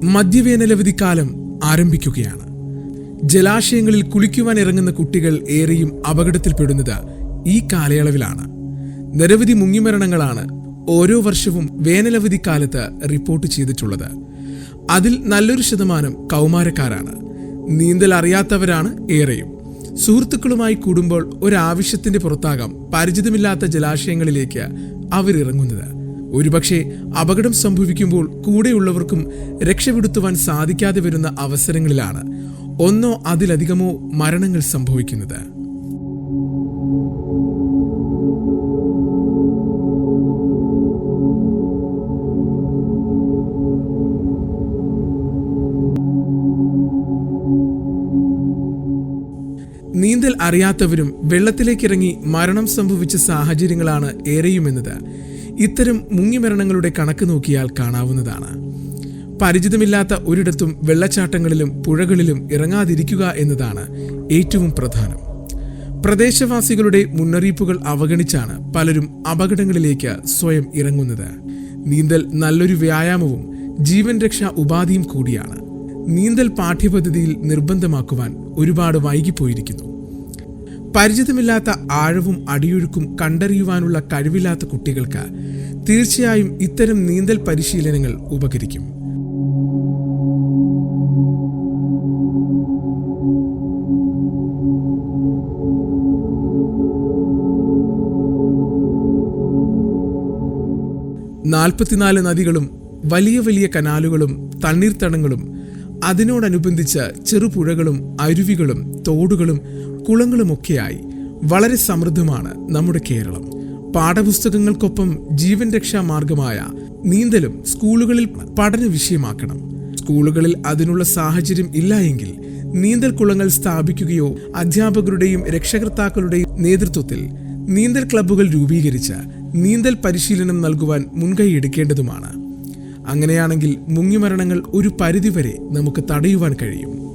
മധ്യവേനലവധിക്കാലം ആരംഭിക്കുകയാണ്. ജലാശയങ്ങളിൽ കുളിക്കുവാൻ ഇറങ്ങുന്ന കുട്ടികൾ ഏറെയും അപകടത്തിൽപ്പെടുന്നത് ഈ കാലയളവിലാണ്. നിരവധി മുങ്ങിമരണങ്ങളാണ് ഓരോ വർഷവും വേനലവധിക്കാലത്ത് റിപ്പോർട്ട് ചെയ്തിട്ടുള്ളത്. അതിൽ നല്ലൊരു ശതമാനം കൗമാരക്കാരാണ്. നീന്തൽ അറിയാത്തവരാണ് ഏറെയും. സുഹൃത്തുക്കളുമായി കൂടുമ്പോൾ ഒരാവശ്യത്തിന്റെ പുറത്താകാം പരിചിതമില്ലാത്ത ജലാശയങ്ങളിലേക്ക് അവരിറങ്ങുന്നത്. ഒരുപക്ഷെ അപകടം സംഭവിക്കുമ്പോൾ കൂടെയുള്ളവർക്കും രക്ഷപ്പെടുത്തുവാൻ സാധിക്കാതെ വരുന്ന അവസരങ്ങളിലാണ് ഒന്നോ അതിലധികമോ മരണങ്ങൾ സംഭവിക്കുന്നത്. നീന്തൽ അറിയാത്തവരും വെള്ളത്തിലേക്കിറങ്ങി മരണം സംഭവിച്ച സാഹചര്യങ്ങളാണ് ഏറെയുമെന്നത് ഇത്തരം മുങ്ങിമരണങ്ങളുടെ കണക്ക് നോക്കിയാൽ കാണാവുന്നതാണ്. പരിചിതമില്ലാത്ത ഒരിടത്തും വെള്ളച്ചാട്ടങ്ങളിലും പുഴകളിലും ഇറങ്ങാതിരിക്കുക എന്നതാണ് ഏറ്റവും പ്രധാനം. പ്രദേശവാസികളുടെ മുന്നറിയിപ്പുകൾ അവഗണിച്ചാണ് പലരും അപകടങ്ങളിലേക്ക് സ്വയം ഇറങ്ങുന്നത്. നീന്തൽ നല്ലൊരു വ്യായാമവും ജീവൻ രക്ഷാ ഉപാധിയും കൂടിയാണ്. നീന്തൽ പാഠ്യപദ്ധതിയിൽ നിർബന്ധമാക്കുവാൻ ഒരുപാട് വൈകിപ്പോയിരിക്കുന്നു. പരിചിതമില്ലാത്ത ആഴവും അടിയൊഴുക്കും കണ്ടറിയുവാനുള്ള കഴിവില്ലാത്ത കുട്ടികൾക്ക് തീർച്ചയായും ഇത്തരം നീന്തൽ പരിശീലനങ്ങൾ ഉപകരിക്കും. നാൽപ്പത്തിനാല് നദികളും വലിയ വലിയ കനാലുകളും തണ്ണീർത്തടങ്ങളും അതിനോടനുബന്ധിച്ച് ചെറുപുഴകളും അരുവികളും തോടുകളും കുളങ്ങളുമൊക്കെയായി വളരെ സമൃദ്ധമാണ് നമ്മുടെ കേരളം. പാഠപുസ്തകങ്ങൾക്കൊപ്പം ജീവൻ രക്ഷാ മാർഗമായ നീന്തലും സ്കൂളുകളിൽ പഠന വിഷയമാക്കണം. സ്കൂളുകളിൽ അതിനുള്ള സാഹചര്യം ഇല്ല എങ്കിൽ നീന്തൽ കുളങ്ങൾ സ്ഥാപിക്കുകയോ അധ്യാപകരുടെയും രക്ഷകർത്താക്കളുടെയും നേതൃത്വത്തിൽ നീന്തൽ ക്ലബ്ബുകൾ രൂപീകരിച്ച് നീന്തൽ പരിശീലനം നൽകുവാൻ മുൻകൈ എടുക്കേണ്ടതുമാണ്. അങ്ങനെയാണെങ്കിൽ മുങ്ങിമരണങ്ങൾ ഒരു പരിധിവരെ നമുക്ക് തടയുവാൻ കഴിയും.